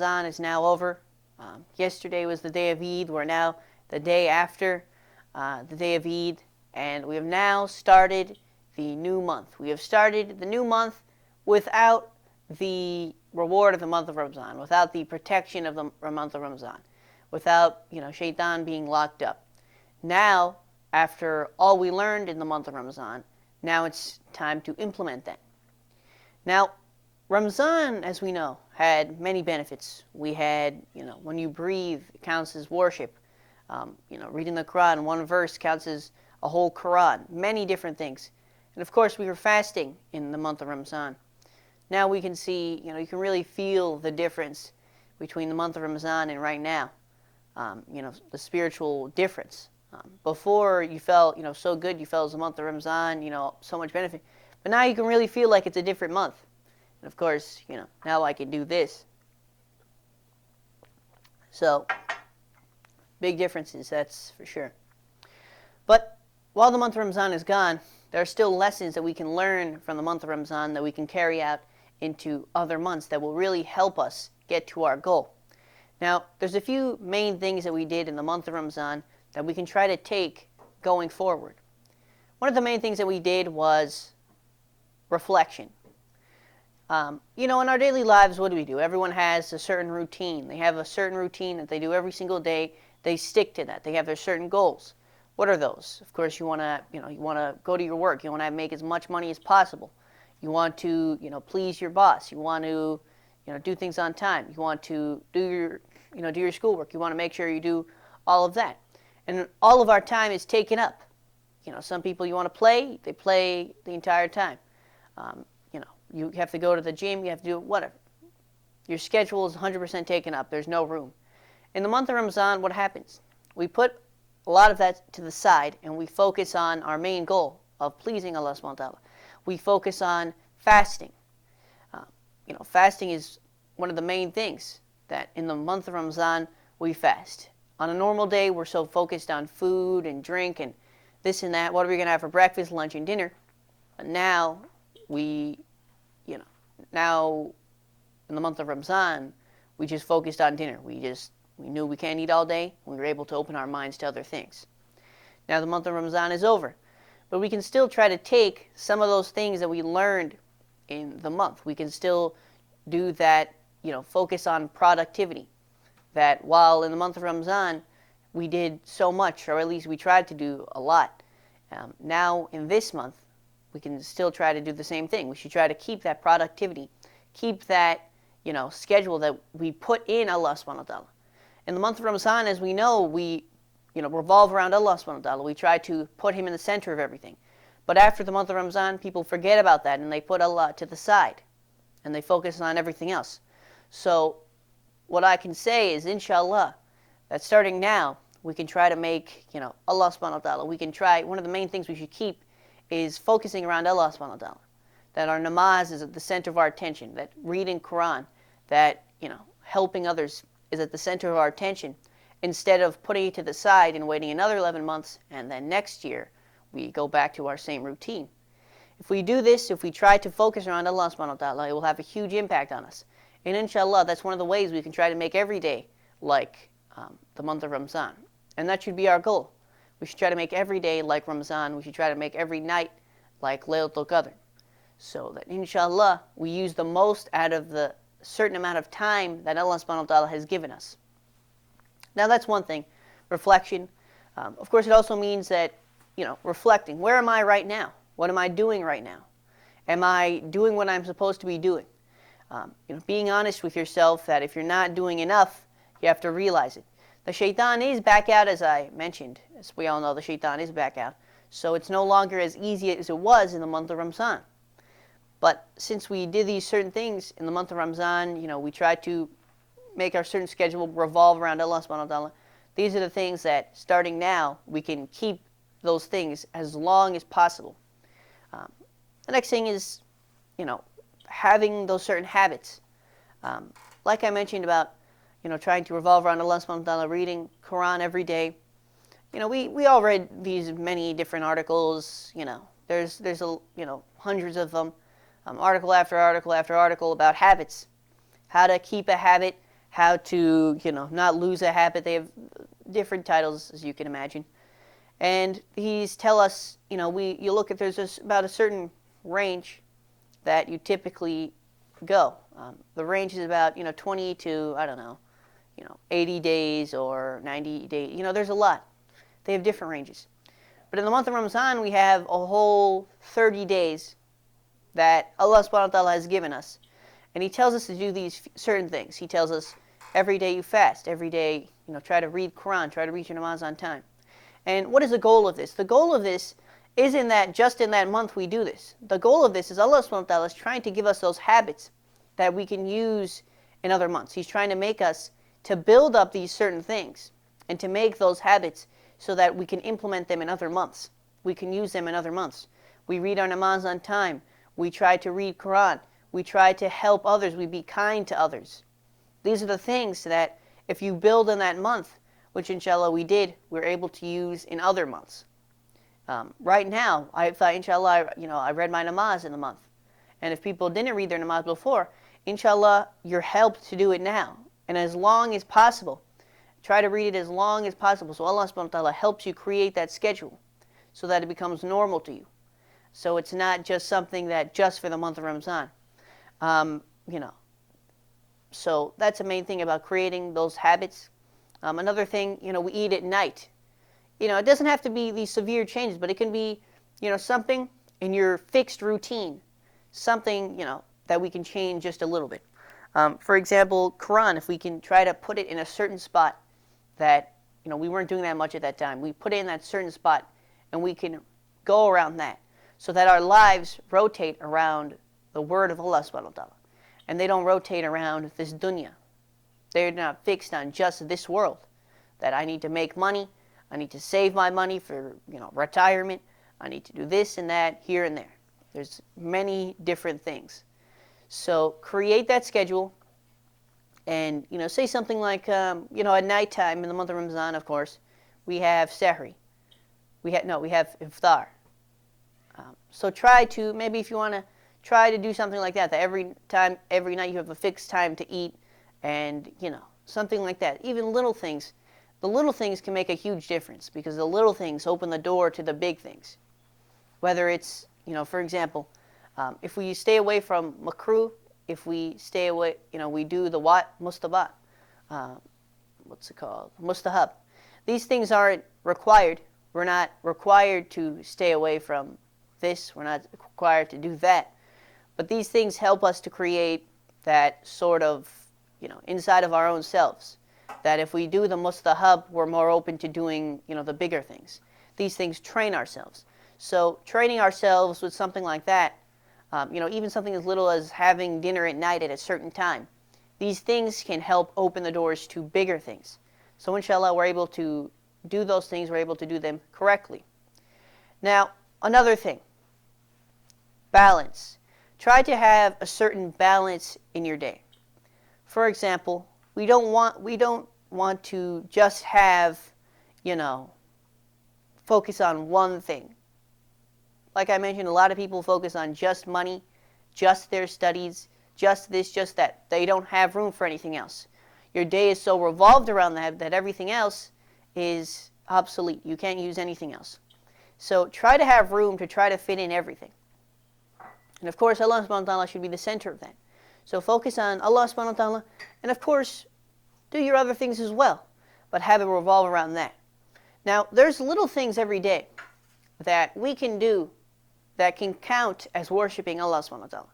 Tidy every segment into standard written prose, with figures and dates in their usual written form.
Ramadan is now over. Yesterday was the day of Eid. We're now the day after the day of Eid, and we have now started the new month. We have started the new month without the reward of the month of Ramadan, without the protection of the month of Ramadan, without shaitan being locked up. Now, after all we learned in the month of Ramadan, now it's time to implement that. Now, Ramadan, as we know, had many benefits. We had, when you breathe, it counts as worship. Reading the Quran, one verse counts as a whole Quran. Many different things. And of course, we were fasting in the month of Ramadan. Now we can see, you can really feel the difference between the month of Ramadan and right now. The spiritual difference. Before you felt, so good, you felt it was the month of Ramadan, so much benefit. But now you can really feel like it's a different month. And of course, now I can do this. So, big differences, that's for sure. But while the month of Ramadan is gone, there are still lessons that we can learn from the month of Ramadan that we can carry out into other months that will really help us get to our goal. Now, there's a few main things that we did in the month of Ramadan that we can try to take going forward. One of the main things that we did was reflection. In our daily lives, what do? Everyone has a certain routine. They have a certain routine that they do every single day. They stick to that. They have their certain goals. What are those? Of course, you want to go to your work. You want to make as much money as possible. You want to, please your boss. You want to, do things on time. You want to do your schoolwork. You want to make sure you do all of that. And all of our time is taken up. Some people you want to play, they play the entire time. You have to go to the gym, you have to do whatever. Your schedule is 100% taken up. There's no room. In the month of Ramadan, what happens? We put a lot of that to the side and we focus on our main goal of pleasing Allah subhanahu wa ta'ala. We focus on fasting. Fasting is one of the main things that in the month of Ramadan we fast. On a normal day, we're so focused on food and drink and this and that. What are we going to have for breakfast, lunch, and dinner? But now now in the month of Ramadan, we just focused on dinner. We knew we can't eat all day. We were able to open our minds to other things. Now the month of Ramadan is over, but we can still try to take some of those things that we learned in the month. We can still do that, focus on productivity. That while in the month of Ramadan, we did so much, or at least we tried to do a lot. Now in this month, we can still try to do the same thing. We should try to keep that productivity, keep that, schedule that we put in Allah subhanahu wa ta'ala. In the month of Ramadan, as we know, we, revolve around Allah subhanahu wa ta'ala. We try to put Him in the center of everything. But after the month of Ramadan, people forget about that and they put Allah to the side and they focus on everything else. So what I can say is, inshallah, that starting now, we can try to make, Allah subhanahu wa ta'ala, we can try, one of the main things we should keep is focusing around Allah subhanahu wa ta'ala. That our namaz is at the center of our attention, that reading Quran, that, helping others is at the center of our attention, instead of putting it to the side and waiting another 11 months, and then next year we go back to our same routine. If we do this, if we try to focus around Allah subhanahu wa ta'ala, it will have a huge impact on us. And inshallah, that's one of the ways we can try to make every day like the month of Ramadan. And that should be our goal. We should try to make every day like Ramadan. We should try to make every night like Laylatul Qadr. So that inshallah, we use the most out of the certain amount of time that Allah subhanahu wa ta'ala has given us. Now that's one thing, reflection. Of course, it also means that, reflecting. Where am I right now? What am I doing right now? Am I doing what I'm supposed to be doing? Being honest with yourself that if you're not doing enough, you have to realize it. The shaitan is back out, as I mentioned. As we all know, the shaitan is back out. So it's no longer as easy as it was in the month of Ramadan. But since we did these certain things in the month of Ramadan, we tried to make our certain schedule revolve around Allah subhanahu wa ta'ala. These are the things that, starting now, we can keep those things as long as possible. The next thing is, having those certain habits. Like I mentioned about, trying to revolve around Allah subhanahu wa ta'ala, reading Quran every day. We all read these many different articles, there's hundreds of them, article after article after article about habits. How to keep a habit, how to, not lose a habit. They have different titles, as you can imagine. And he's tell us, you look at, there's about a certain range that you typically go. The range is about, 20 to, I don't know, 80 days or 90 days. There's a lot. They have different ranges. But in the month of Ramadan, we have a whole 30 days that Allah subhanahu wa ta'ala has given us. And he tells us to do these certain things. He tells us every day you fast, every day, try to read Quran, try to read your namaz on time. And what is the goal of this? The goal of this isn't that just in that month we do this. The goal of this is Allah subhanahu wa ta'ala is trying to give us those habits that we can use in other months. He's trying to make us to build up these certain things and to make those habits so that we can implement them in other months. We can use them in other months. We read our namaz on time. We try to read Quran. We try to help others. We be kind to others. These are the things that if you build in that month, which inshallah we did, we're able to use in other months. Right now, I thought inshallah, I read my namaz in the month. And if people didn't read their namaz before, inshallah, you're helped to do it now. And as long as possible, try to read it as long as possible. So Allah subhanahu wa ta'ala helps you create that schedule so that it becomes normal to you. So it's not just something that just for the month of Ramadan. So that's the main thing about creating those habits. Another thing, we eat at night. It doesn't have to be these severe changes, but it can be, something in your fixed routine. Something, that we can change just a little bit. For example, Quran, if we can try to put it in a certain spot that, we weren't doing that much at that time. We put it in that certain spot and we can go around that so that our lives rotate around the word of Allah subhanahu wa ta'ala. And they don't rotate around this dunya. They're not fixed on just this world. That I need to make money, I need to save my money for, retirement, I need to do this and that, here and there. There's many different things. So create that schedule and, say something like, at nighttime in the month of Ramadan, of course, we have sahri. We have iftar. So try to, maybe if you want to try to do something like that every night you have a fixed time to eat and, something like that. Even little things. The little things can make a huge difference because the little things open the door to the big things. Whether it's, for example, if we stay away from makruh, if we stay away, we do the mustabat, mustahab. These things aren't required. We're not required to stay away from this. We're not required to do that. But these things help us to create that sort of, inside of our own selves. That if we do the mustahab, we're more open to doing, the bigger things. These things train ourselves. So training ourselves with something like that, even something as little as having dinner at night at a certain time. These things can help open the doors to bigger things. So inshallah, we're able to do those things, we're able to do them correctly. Now, another thing, balance. Try to have a certain balance in your day. For example, we don't want to just have, focus on one thing. Like I mentioned, a lot of people focus on just money, just their studies, just this, just that. They don't have room for anything else. Your day is so revolved around that everything else is obsolete. You can't use anything else. So try to have room to try to fit in everything. And of course, Allah subhanahu wa ta'ala should be the center of that. So focus on Allah subhanahu wa ta'ala, and of course, do your other things as well, but have it revolve around that. Now, there's little things every day that we can do that can count as worshiping Allah subhanahu wa ta'ala.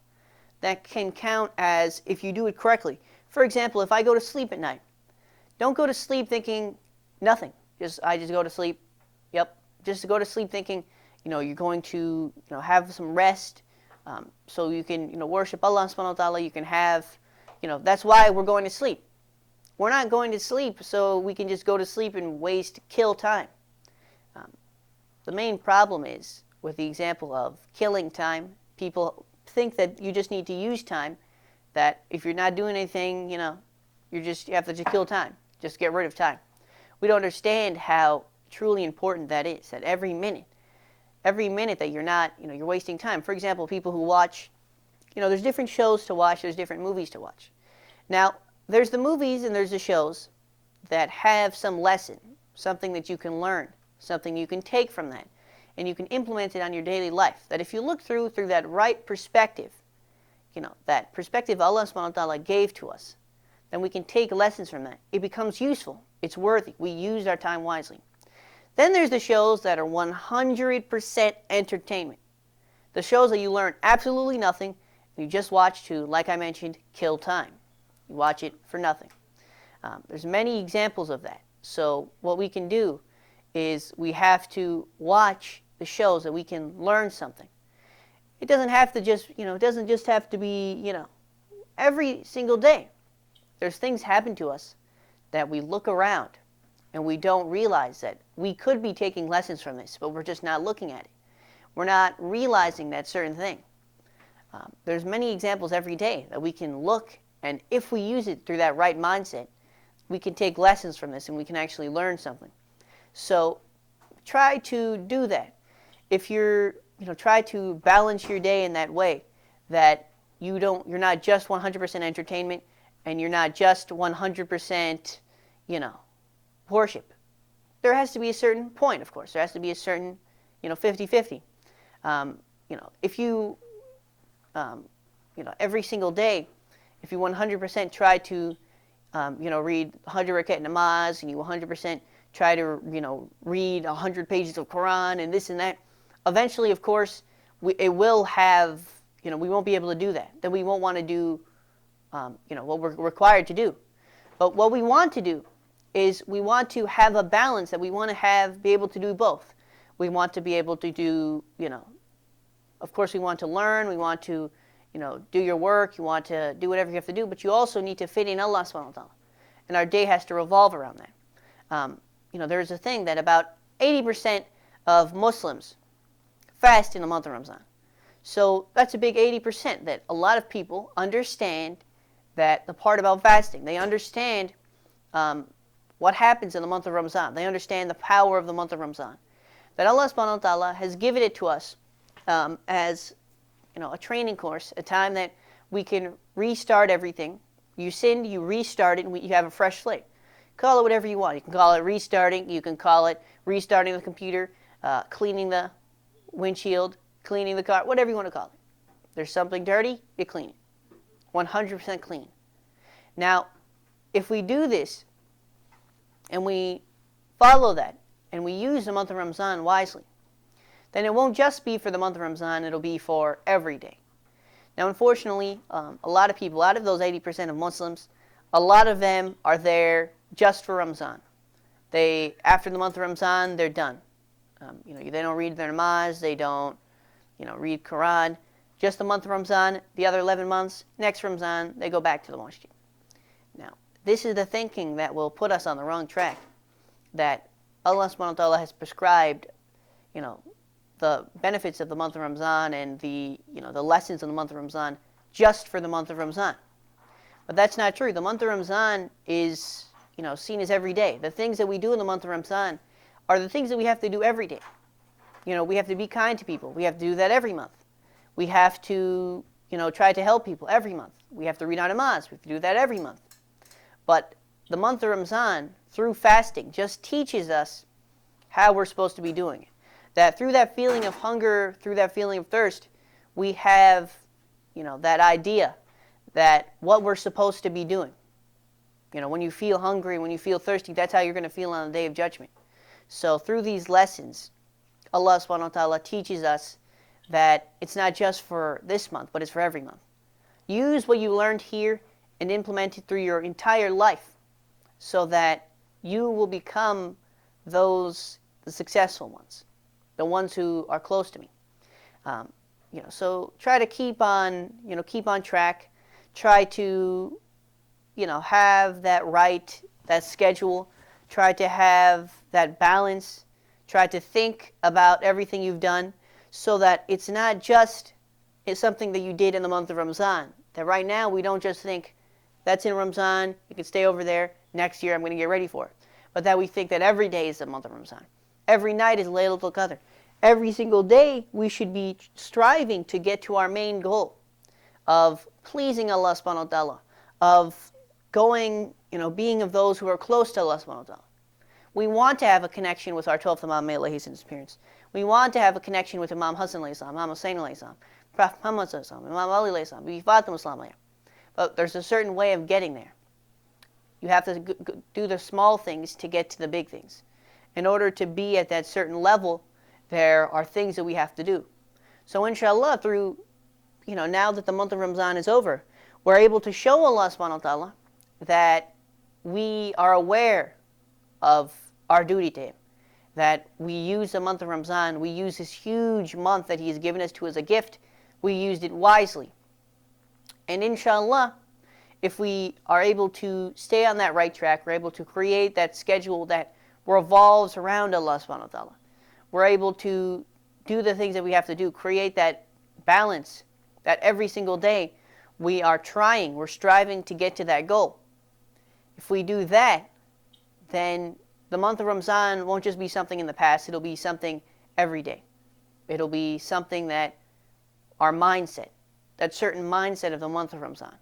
That can count as if you do it correctly. For example, if I go to sleep at night, don't go to sleep thinking nothing. I just go to sleep. Yep. Just go to sleep thinking, you're going to, have some rest, so you can, worship Allah subhanahu wa ta'ala. You can have, that's why we're going to sleep. We're not going to sleep so we can just go to sleep and kill time. The main problem is, with the example of killing time, people think that you just need to use time, that if you're not doing anything, you have to just kill time, just get rid of time. We don't understand how truly important that is, that every minute that you're not, you're wasting time. For example, people who watch, there's different shows to watch, there's different movies to watch. Now, there's the movies and there's the shows that have some lesson, something that you can learn, something you can take from that, and you can implement it on your daily life. That if you look through that right perspective, that perspective Allah subhanahu wa ta'ala gave to us, then we can take lessons from that. It becomes useful. It's worthy. We used our time wisely. Then there's the shows that are 100% entertainment. The shows that you learn absolutely nothing, and you just watch to, like I mentioned, kill time. You watch it for nothing. There's many examples of that. So what we can do is we have to watch the shows that we can learn something. It doesn't have to just, it doesn't just have to be, every single day. There's things happen to us that we look around and we don't realize that we could be taking lessons from this, but we're just not looking at it. We're not realizing that certain thing. There's many examples every day that we can look, and if we use it through that right mindset, we can take lessons from this and we can actually learn something. So try to do that. If you're, try to balance your day in that way, that you're not just 100% entertainment and you're not just 100%, worship. There has to be a certain point, of course. There has to be a certain, 50-50. If you, every single day, if you 100% try to, read 100 rakat namaz, and you 100% try to, read 100 pages of Quran and this and that, eventually, of course, it will have, we won't be able to do that. Then we won't want to do, what we're required to do. But what we want to do is we want to have a balance, that we want to be able to do both. We want to be able to do, of course we want to learn, we want to, do your work, you want to do whatever you have to do, but you also need to fit in Allah subhanahu wa ta'ala. And our day has to revolve around that. There's a thing that about 80% of Muslims fast in the month of Ramadan. So that's a big 80%, that a lot of people understand that the part about fasting. They understand what happens in the month of Ramadan. They understand the power of the month of Ramadan. That Allah subhanahu wa ta'ala has given it to us as a training course, a time that we can restart everything. You sinned, you restart it, and you have a fresh slate. Call it whatever you want. You can call it restarting. You can call it restarting the computer, cleaning the windshield, cleaning the car, whatever you want to call it. There's something dirty, you clean it. 100% clean. Now, if we do this, and we follow that, and we use the month of Ramadan wisely, then it won't just be for the month of Ramadan, it'll be for every day. Now, unfortunately, a lot of people, out of those 80% of Muslims, a lot of them are there just for Ramadan. After the month of Ramadan, they're done. They don't read their namaz, they don't, read Quran. Just the month of Ramadan, the other 11 months, next Ramadan, they go back to the masjid. Now, this is the thinking that will put us on the wrong track, that Allah subhanahu wa ta'ala has prescribed, the benefits of the month of Ramadan and the lessons of the month of Ramadan just for the month of Ramadan. But that's not true. The month of Ramadan is, seen as every day. The things that we do in the month of Ramadan are the things that we have to do every day. We have to be kind to people. We have to do that every month. We have to, try to help people every month. We have to read our namaz. We have to do that every month. But the month of Ramadan, through fasting, just teaches us how we're supposed to be doing it. That through that feeling of hunger, through that feeling of thirst, we have, that idea that what we're supposed to be doing. When you feel hungry, when you feel thirsty, that's how you're going to feel on the Day of Judgment. So through these lessons, Allah subhanahu wa ta'ala teaches us that it's not just for this month, but it's for every month. Use what you learned here and implement it through your entire life so that you will become the successful ones, the ones who are close to me. So try to keep on track. Try to, have that schedule. Try to have that balance. Try to think about everything you've done so that it's not just something that you did in the month of Ramadan. That right now we don't just think, that's in Ramadan, you can stay over there, next year I'm going to get ready for it. But that we think that every day is the month of Ramadan. Every night is Laylatul Qadr. Every single day we should be striving to get to our main goal of pleasing Allah subhanahu wa ta'ala, of being of those who are close to Allah subhanahu wa ta'ala. We want to have a connection with our 12th Imam, may Allah hasten his appearance. We want to have a connection with Imam Hassan alayhi salam, Imam Hussein alayhi salam, Prophet Muhammad alayhi salam, Imam Ali alayhi salam, Bibi Fatima alayhi. But there's a certain way of getting there. You have to do the small things to get to the big things. In order to be at that certain level, there are things that we have to do. So inshallah, through, now that the month of Ramadan is over, we're able to show Allah subhanahu wa ta'ala that we are aware of our duty to Him. That we use the month of Ramadan, we use this huge month that He has given us to as a gift, we used it wisely. And inshallah, if we are able to stay on that right track, we're able to create that schedule that revolves around Allah subhanahu wa ta'ala. We're able to do the things that we have to do, create that balance that every single day we're striving to get to that goal. If we do that, then the month of Ramadan won't just be something in the past, it'll be something every day. It'll be something that our mindset, that certain mindset of the month of Ramadan.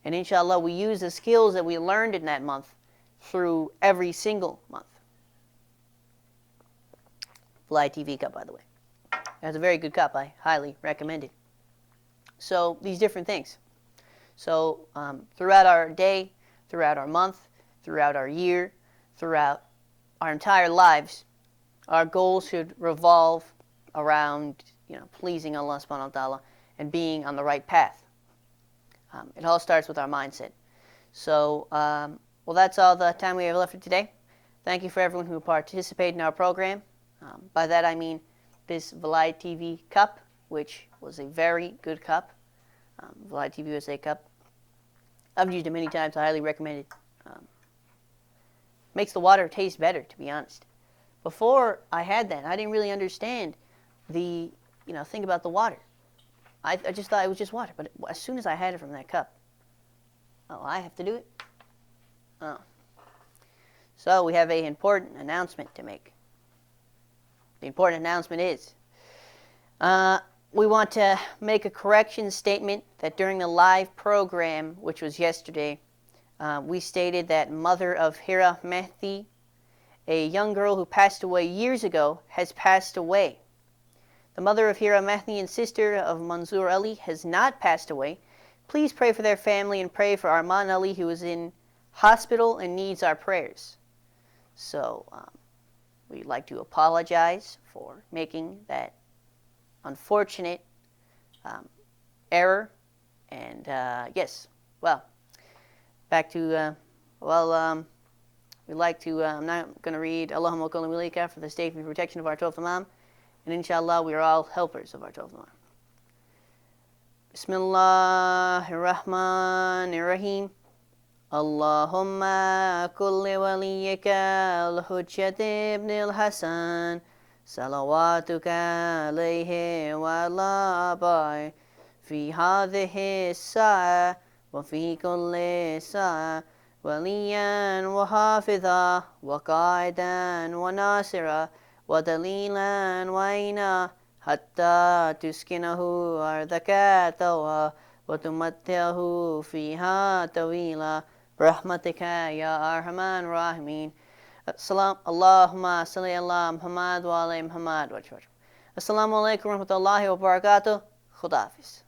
And inshallah, we use the skills that we learned in that month through every single month. Fly TV cup, by the way. That's a very good cup. I highly recommend it. So, these different things. So, throughout our day, throughout our month, throughout our year, throughout our entire lives, our goals should revolve around, pleasing Allah subhanahu wa ta'ala and being on the right path. It all starts with our mindset. So, that's all the time we have left for today. Thank you for everyone who participated in our program. By that I mean this Vilayat TV cup, which was a very good cup. Vilayat TV USA cup. I've used it many times. I highly recommend it. Makes the water taste better, to be honest. Before I had that, I didn't really understand the thing about the water. I just thought it was just water. But as soon as I had it from that cup, I have to do it? Oh. So we have an important announcement to make. The important announcement is we want to make a correction statement that during the live program, which was yesterday, we stated that mother of Hira Mehdi, a young girl who passed away years ago, has passed away. The mother of Hira Mehdi and sister of Manzoor Ali has not passed away. Please pray for their family and pray for Arman Ali, who is in hospital and needs our prayers. So, we'd like to apologize for making that unfortunate error. And yes, back to, we'd like to, I'm not going to read Allahumma kulli walika for the safety and protection of our 12th Imam. And inshallah, we are all helpers of our 12th Imam. Bismillahirrahmanirrahim. Allahumma kulli waliyika al-Hujjat ibn al-Hasan. Salawatuka alayhi wa ala abai. Fi hadhihi as-sa'a wa fi kulli sa'a. Waliyan wa hafidha wa qa'idan wa nasira. ودليلا وعينا حتى تسكنه أرضك طوعا وتمتعه فيها طويلا برحمتك يا أرحم الراحمين. اللهم صل على محمد وعلى محمد. Assalamu alaikum wa rahmatullahi wa barakatuh. Khuda Hafiz.